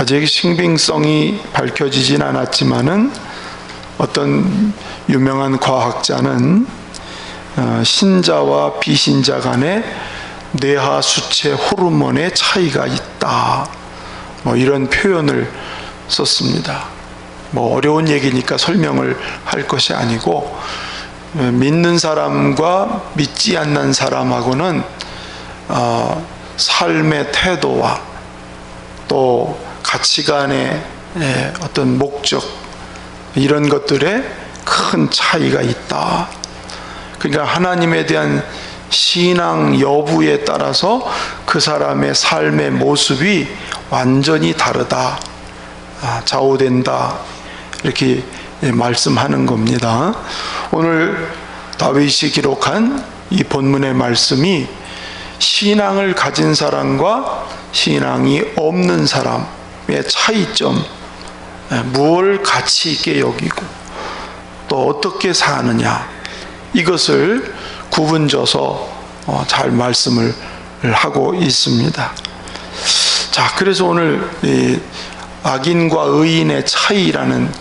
아직 신빙성이 밝혀지진 않았지만은 어떤 유명한 과학자는 신자와 비신자 간에 뇌하 수체 호르몬의 차이가 있다, 이런 표현을 썼습니다. 어려운 얘기니까 설명을 할 것이 아니고, 믿는 사람과 믿지 않는 사람하고는 삶의 태도와 또 가치관의 어떤 목적, 이런 것들에 큰 차이가 있다. 그러니까 하나님에 대한 신앙 여부에 따라서 그 사람의 삶의 모습이 완전히 다르다, 좌우된다, 이렇게 말씀하는 겁니다. 오늘 다윗이 기록한 이 본문의 말씀이 신앙을 가진 사람과 신앙이 없는 사람의 차이점, 무엇을 가치 있게 여기고 또 어떻게 사느냐, 이것을 구분져서 잘 말씀을 하고 있습니다. 자, 그래서 오늘 이 악인과 의인의 차이라는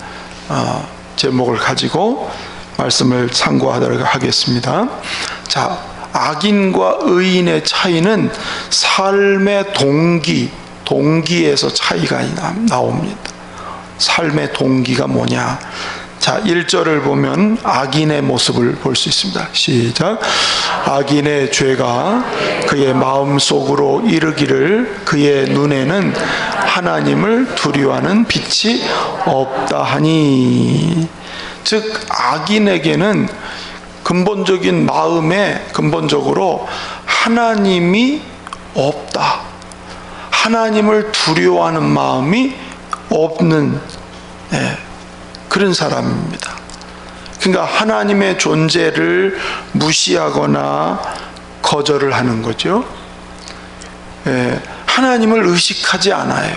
제목을 가지고 말씀을 참고하도록 하겠습니다. 자, 악인과 의인의 차이는 삶의 동기에서 차이가 나옵니다. 삶의 동기가 뭐냐? 자, 1절을 보면 악인의 모습을 볼 수 있습니다. 시작. 악인의 죄가 그의 마음속으로 이르기를 그의 눈에는 하나님을 두려워하는 빛이 없다 하니. 즉, 악인에게는 근본적인 마음에 근본적으로 하나님이 없다, 하나님을 두려워하는 마음이 없는 그런 사람입니다. 그러니까 하나님의 존재를 무시하거나 거절을 하는 거죠. 하나님을 의식하지 않아요.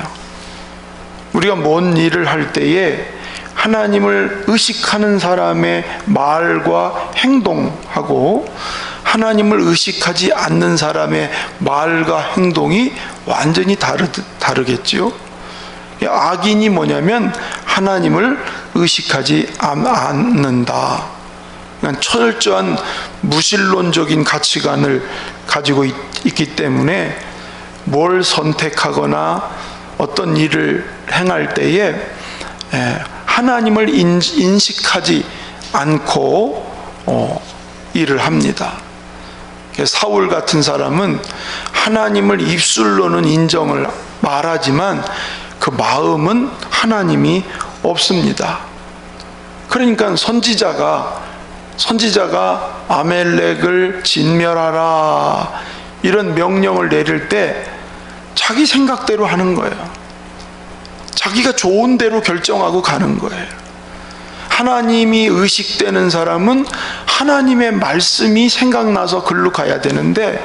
우리가 뭔 일을 할 때에 하나님을 의식하는 사람의 말과 행동하고 하나님을 의식하지 않는 사람의 말과 행동이 완전히 다르겠지요. 악인이 뭐냐면 하나님을 의식하지 않는다. 그러니까 철저한 무신론적인 가치관을 가지고 있기 때문에 뭘 선택하거나 어떤 일을 행할 때에 하나님을 인식하지 않고 일을 합니다. 사울 같은 사람은 하나님을 입술로는 인정을 말하지만 그 마음은 하나님이 없습니다. 그러니까 선지자가 아멜렉을 진멸하라, 이런 명령을 내릴 때 자기 생각대로 하는 거예요. 자기가 좋은 대로 결정하고 가는 거예요. 하나님이 의식되는 사람은 하나님의 말씀이 생각나서 글로 가야 되는데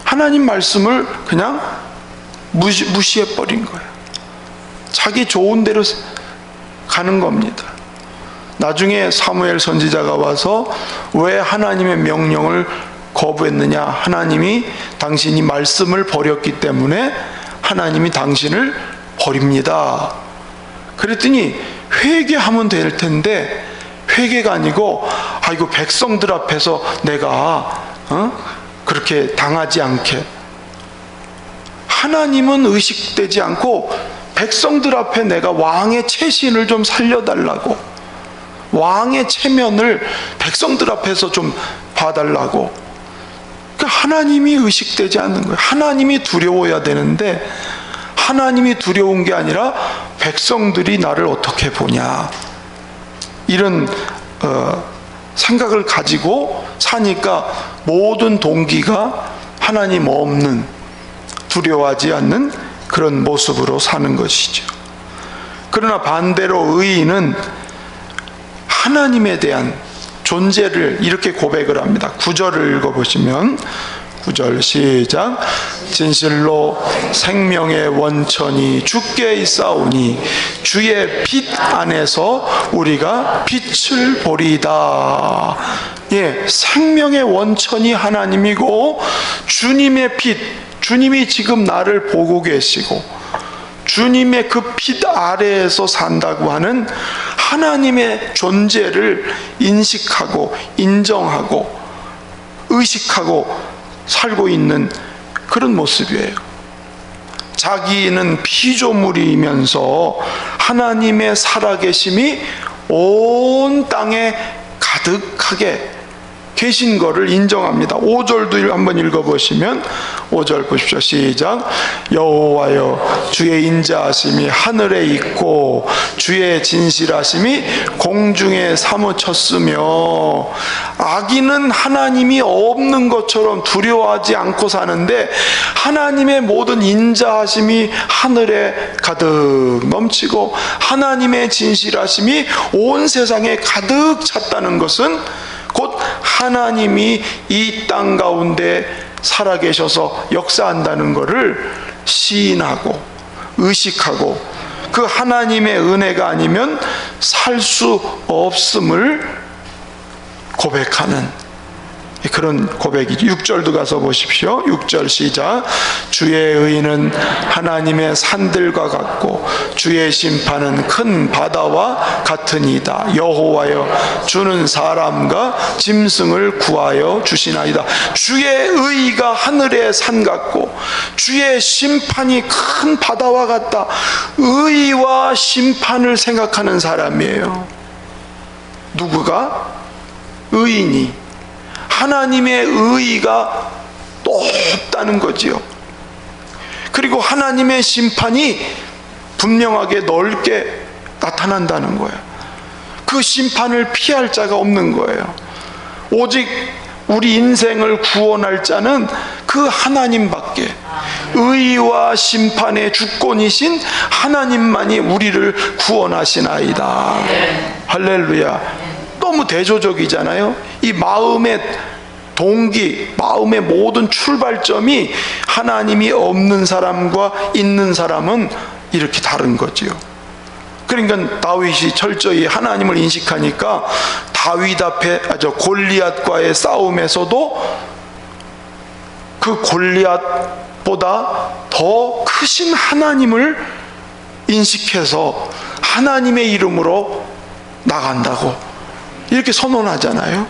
하나님 말씀을 그냥 무시해버린 거예요. 자기 좋은 대로 가는 겁니다. 나중에 사무엘 선지자가 와서 왜 하나님의 명령을 거부했느냐, 하나님이 당신이 말씀을 버렸기 때문에 하나님이 당신을 버립니다. 그랬더니 회개하면 될 텐데 회개가 아니고 이거 백성들 앞에서 내가 그렇게 당하지 않게, 하나님은 의식되지 않고 백성들 앞에 내가 왕의 체신을 좀 살려달라고, 왕의 체면을 백성들 앞에서 좀 봐달라고. 그러니까 하나님이 의식되지 않는 거예요. 하나님이 두려워야 되는데 하나님이 두려운 게 아니라 백성들이 나를 어떻게 보냐, 이런 생각을 가지고 사니까 모든 동기가 하나님 없는, 두려워하지 않는 그런 모습으로 사는 것이죠. 그러나 반대로 의인은 하나님에 대한 존재를 이렇게 고백을 합니다. 9절을 읽어보시면, 9절 시작. 진실로 생명의 원천이 주께 있사오니 주의 빛 안에서 우리가 빛을 보리이다. 생명의 원천이 하나님이고 주님의 빛, 주님이 지금 나를 보고 계시고 주님의 그 빛 아래에서 산다고 하는 하나님의 존재를 인식하고 인정하고 의식하고 살고 있는 그런 모습이에요. 자기는 피조물이면서 하나님의 살아계심이 온 땅에 가득하게 계신 것을 인정합니다. 5절도 한번 읽어보시면 5절 보십시오. 시작. 여호와여 주의 인자하심이 하늘에 있고 주의 진실하심이 공중에 사무쳤으며. 악인은 하나님이 없는 것처럼 두려워하지 않고 사는데 하나님의 모든 인자하심이 하늘에 가득 넘치고 하나님의 진실하심이 온 세상에 가득 찼다는 것은 곧 하나님이 이 땅 가운데 살아계셔서 역사한다는 것을 시인하고 의식하고 그 하나님의 은혜가 아니면 살 수 없음을 고백하는 그런 고백이죠. 6절도 가서 보십시오. 6절 시작. 주의 의는 하나님의 산들과 같고 주의 심판은 큰 바다와 같으니이다. 여호와여 주는 사람과 짐승을 구하여 주시나이다. 주의 의가 하늘의 산 같고 주의 심판이 큰 바다와 같다. 의와 심판을 생각하는 사람이에요. 누구가? 의인이. 하나님의 의의가 높다는 거지요. 그리고 하나님의 심판이 분명하게 넓게 나타난다는 거예요. 그 심판을 피할 자가 없는 거예요. 오직 우리 인생을 구원할 자는 그 하나님밖에, 의와 심판의 주권이신 하나님만이 우리를 구원하시나이다. 할렐루야. 너무 대조적이잖아요. 이 마음의 동기, 마음의 모든 출발점이 하나님이 없는 사람과 있는 사람은 이렇게 다른 거지요. 그러니까 다윗이 철저히 하나님을 인식하니까 다윗 앞에 골리앗과의 싸움에서도 그 골리앗보다 더 크신 하나님을 인식해서 하나님의 이름으로 나간다고 이렇게 선언하잖아요.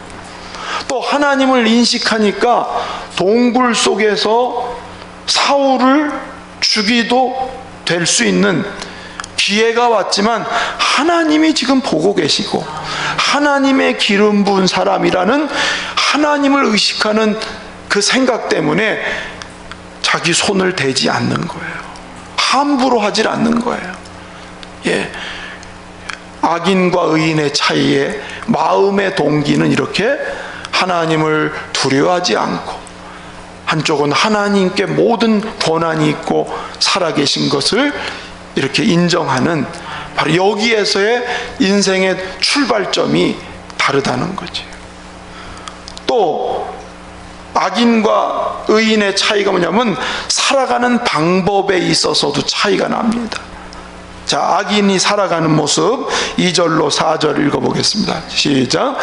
또 하나님을 인식하니까 동굴 속에서 사울을 죽이도 될 수 있는 기회가 왔지만 하나님이 지금 보고 계시고 하나님의 기름 부은 사람이라는 하나님을 의식하는 그 생각 때문에 자기 손을 대지 않는 거예요. 함부로 하질 않는 거예요. 예. 악인과 의인의 차이에 마음의 동기는 이렇게 하나님을 두려워하지 않고 한쪽은 하나님께 모든 권한이 있고 살아계신 것을 이렇게 인정하는 바로 여기에서의 인생의 출발점이 다르다는 거죠. 또 악인과 의인의 차이가 뭐냐면 살아가는 방법에 있어서도 차이가 납니다. 자, 악인이 살아가는 모습 2절로 4절 읽어보겠습니다. 시작.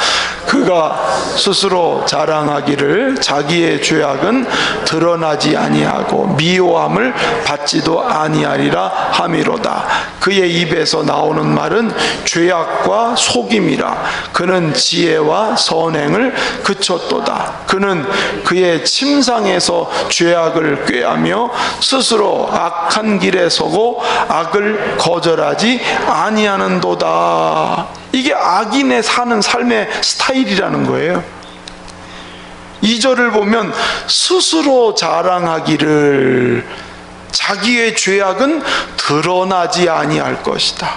그가 스스로 자랑하기를 자기의 죄악은 드러나지 아니하고 미워함을 받지도 아니하리라 함이로다. 그의 입에서 나오는 말은 죄악과 속임이라. 그는 지혜와 선행을 그쳤도다. 그는 그의 침상에서 죄악을 꾀하며 스스로 악한 길에 서고 악을 거절하지 아니하는도다. 이게 악인의 사는 삶의 스타일이라는 거예요. 2절을 보면 스스로 자랑하기를 자기의 죄악은 드러나지 아니할 것이다.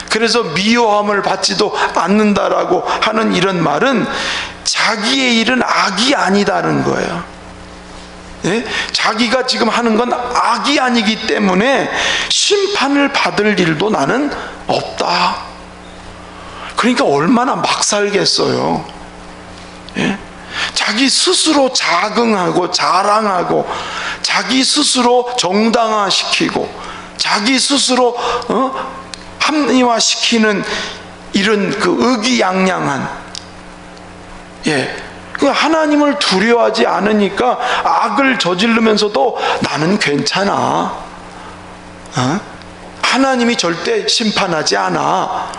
그래서 미워함을 받지도 않는다라고 하는 이런 말은 자기의 일은 악이 아니다는 거예요. 예? 자기가 지금 하는 건 악이 아니기 때문에 심판을 받을 일도 나는 없다. 그러니까 얼마나 막 살겠어요. 예? 자기 스스로 자긍하고 자랑하고 자기 스스로 정당화시키고 자기 스스로 합리화시키는 이런 그 의기양양한, 예, 하나님을 두려워하지 않으니까 악을 저지르면서도 나는 괜찮아, 하나님이 절대 심판하지 않아.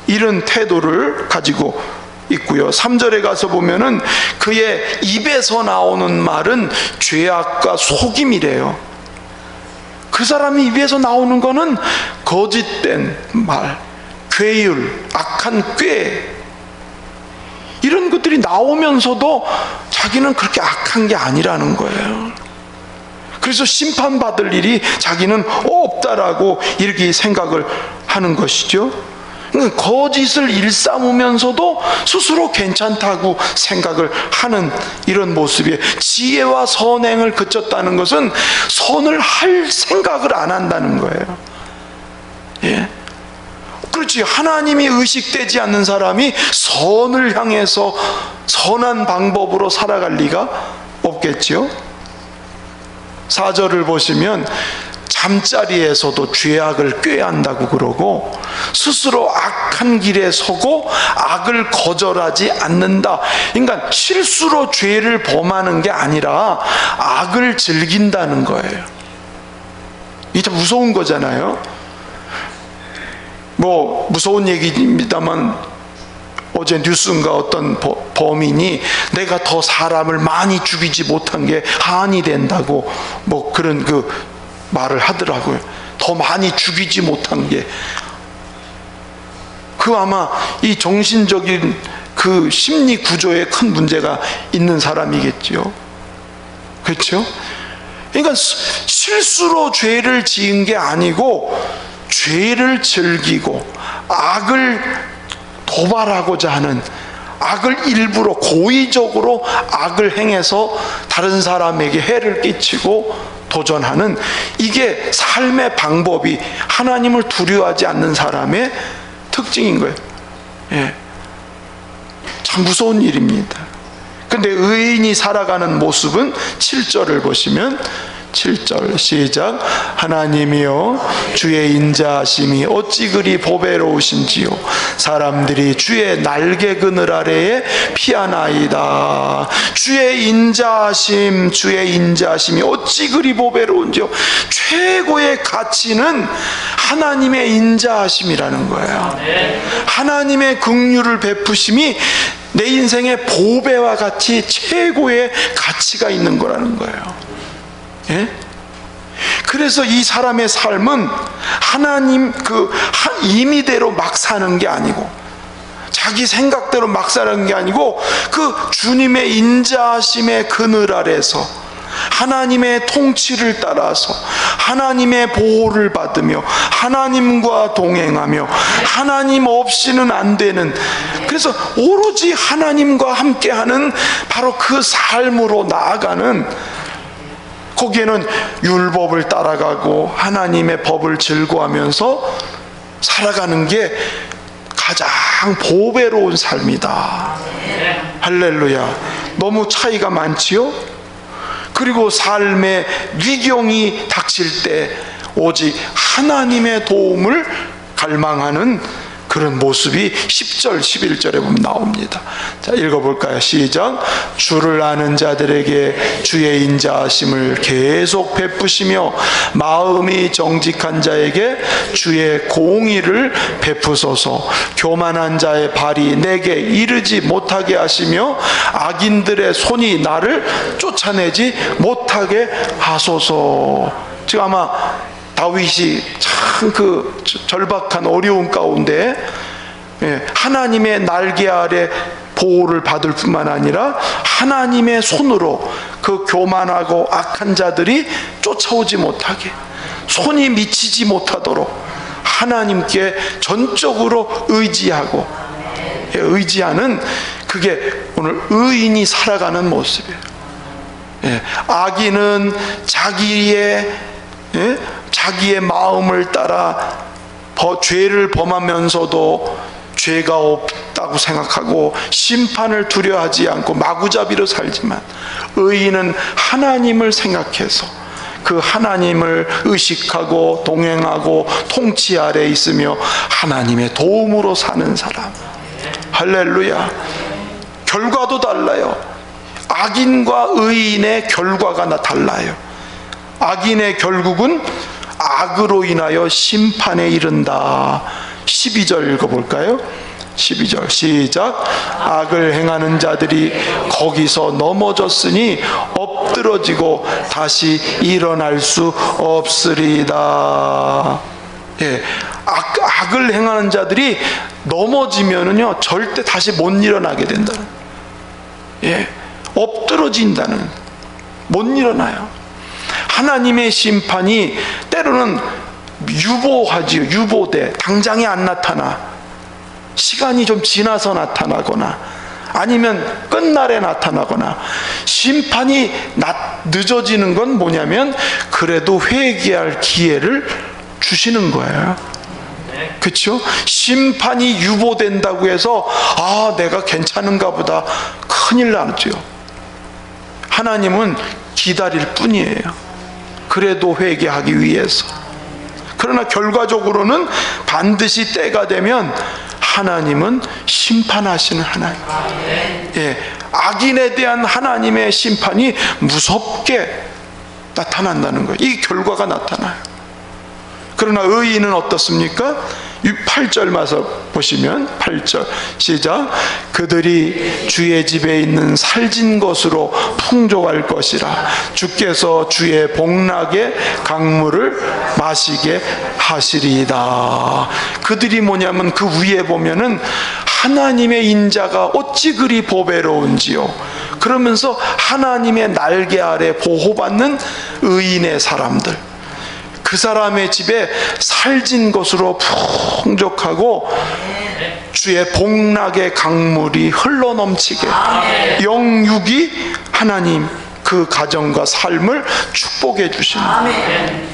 이런 태도를 가지고 있고요. 3절에 가서 보면은 그의 입에서 나오는 말은 죄악과 속임이래요. 그 사람이 입에서 나오는 거는 거짓된 말, 괴율, 악한 꾀, 이런 것들이 나오면서도 자기는 그렇게 악한 게 아니라는 거예요. 그래서 심판받을 일이 자기는 없다라고 이렇게 생각을 하는 것이죠. 거짓을 일삼으면서도 스스로 괜찮다고 생각을 하는 이런 모습이에요. 지혜와 선행을 그쳤다는 것은 선을 할 생각을 안 한다는 거예요. 예. 그렇지. 하나님이 의식되지 않는 사람이 선을 향해서 선한 방법으로 살아갈 리가 없겠죠. 4절을 보시면 잠자리에서도 죄악을 꾀한다고 그러고, 스스로 악한 길에 서고 악을 거절하지 않는다. 그러니까 실수로 죄를 범하는 게 아니라 악을 즐긴다는 거예요. 이게 참 무서운 거잖아요. 뭐 무서운 얘기입니다만, 어제 뉴스인가 어떤 범인이 내가 더 사람을 많이 죽이지 못한 게 한이 된다고 뭐 그런 그 말을 하더라고요. 더 많이 죽이지 못한 게. 그 아마 이 정신적인 그 심리 구조에 큰 문제가 있는 사람이겠죠. 그렇죠? 그러니까 실수로 죄를 지은 게 아니고 죄를 즐기고 악을 도발하고자 하는, 악을 일부러 고의적으로 악을 행해서 다른 사람에게 해를 끼치고 도전하는, 이게 삶의 방법이 하나님을 두려워하지 않는 사람의 특징인 거예요. 예. 참 무서운 일입니다. 근데 의인이 살아가는 모습은 7절을 보시면, 7절 시작. 하나님이여 주의 인자하심이 어찌 그리 보배로우신지요. 사람들이 주의 날개 그늘 아래에 피하나이다. 주의 인자하심이 어찌 그리 보배로운지요. 최고의 가치는 하나님의 인자하심이라는 거예요. 하나님의 긍휼을 베푸심이 내 인생의 보배와 같이 최고의 가치가 있는 거라는 거예요. 예? 그래서 이 사람의 삶은 하나님 그 임의대로 막 사는 게 아니고, 자기 생각대로 막 사는 게 아니고, 그 주님의 인자하심의 그늘 아래서 하나님의 통치를 따라서 하나님의 보호를 받으며 하나님과 동행하며 하나님 없이는 안 되는, 그래서 오로지 하나님과 함께하는 바로 그 삶으로 나아가는, 거기에는 율법을 따라가고 하나님의 법을 즐거워하면서 살아가는 게 가장 보배로운 삶이다. 할렐루야. 너무 차이가 많지요? 그리고 삶의 위경이 닥칠 때 오직 하나님의 도움을 갈망하는 그런 모습이 10절, 11절에 보면 나옵니다. 자, 읽어볼까요? 시작. 주를 아는 자들에게 주의 인자하심을 계속 베푸시며 마음이 정직한 자에게 주의 공의를 베푸소서. 교만한 자의 발이 내게 이르지 못하게 하시며 악인들의 손이 나를 쫓아내지 못하게 하소서. 지금 아마 다윗이 참 그 절박한 어려운 가운데 하나님의 날개 아래 보호를 받을 뿐만 아니라 하나님의 손으로 그 교만하고 악한 자들이 쫓아오지 못하게, 손이 미치지 못하도록 하나님께 전적으로 의지하고 의지하는, 그게 오늘 의인이 살아가는 모습이에요. 악인은 자기의 마음을 따라 죄를 범하면서도 죄가 없다고 생각하고 심판을 두려워하지 않고 마구잡이로 살지만, 의인은 하나님을 생각해서 그 하나님을 의식하고 동행하고 통치 아래 있으며 하나님의 도움으로 사는 사람. 할렐루야. 결과도 달라요. 악인과 의인의 결과가 달라요. 악인의 결국은 악으로 인하여 심판에 이른다. 12절 읽어볼까요? 12절 시작. 악을 행하는 자들이 거기서 넘어졌으니 엎드러지고 다시 일어날 수 없으리다. 예, 악을 행하는 자들이 넘어지면은요 절대 다시 못 일어나게 된다는, 예, 엎드러진다는, 못 일어나요. 하나님의 심판이 때로는 유보하지요. 유보돼. 당장에 안 나타나. 시간이 좀 지나서 나타나거나 아니면 끝날에 나타나거나. 심판이 늦어지는 건 뭐냐면 그래도 회개할 기회를 주시는 거예요. 그렇죠? 심판이 유보된다고 해서 내가 괜찮은가 보다, 큰일 나죠. 하나님은 기다릴 뿐이에요. 그래도 회개하기 위해서. 그러나 결과적으로는 반드시 때가 되면 하나님은 심판하시는 하나님. 예, 악인에 대한 하나님의 심판이 무섭게 나타난다는 거예요. 이 결과가 나타나요. 그러나 의인은 어떻습니까? 8절 마서 보시면 8절 시작. 그들이 주의 집에 있는 살진 것으로 풍족할 것이라. 주께서 주의 복락의 강물을 마시게 하시리이다. 그들이 뭐냐면 그 위에 보면은 하나님의 인자가 어찌 그리 보배로운지요. 그러면서 하나님의 날개 아래 보호받는 의인의 사람들, 그 사람의 집에 살진 것으로 풍족하고 주의 복락의 강물이 흘러넘치게, 영육이 하나님 그 가정과 삶을 축복해 주시는.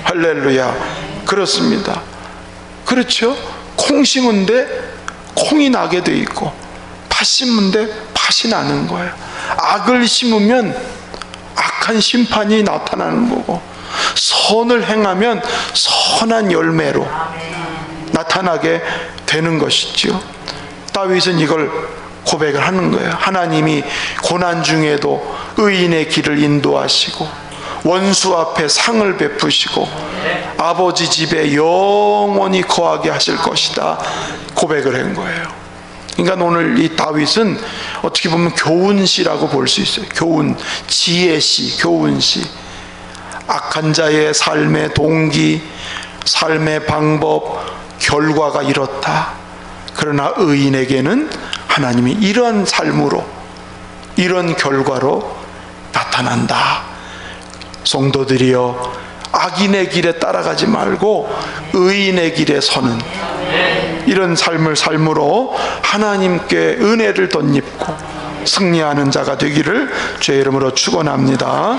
할렐루야. 그렇습니다. 그렇죠? 콩 심은데 콩이 나게 돼 있고, 팥 심은데 팥이 나는 거예요. 악을 심으면 악한 심판이 나타나는 거고, 선을 행하면 선한 열매로 나타나게 되는 것이지요. 다윗은 이걸 고백을 하는 거예요. 하나님이 고난 중에도 의인의 길을 인도하시고 원수 앞에 상을 베푸시고 아버지 집에 영원히 거하게 하실 것이다 고백을 한 거예요. 그러니까 오늘 이 다윗은 어떻게 보면 교훈시라고 볼 수 있어요. 교훈, 지혜시, 교훈시. 악한 자의 삶의 동기, 삶의 방법, 결과가 이렇다. 그러나 의인에게는 하나님이 이런 삶으로, 이런 결과로 나타난다. 성도들이여, 악인의 길에 따라가지 말고 의인의 길에 서는 이런 삶을 삶으로 하나님께 은혜를 덧입고 승리하는 자가 되기를 주의 이름으로 축원합니다.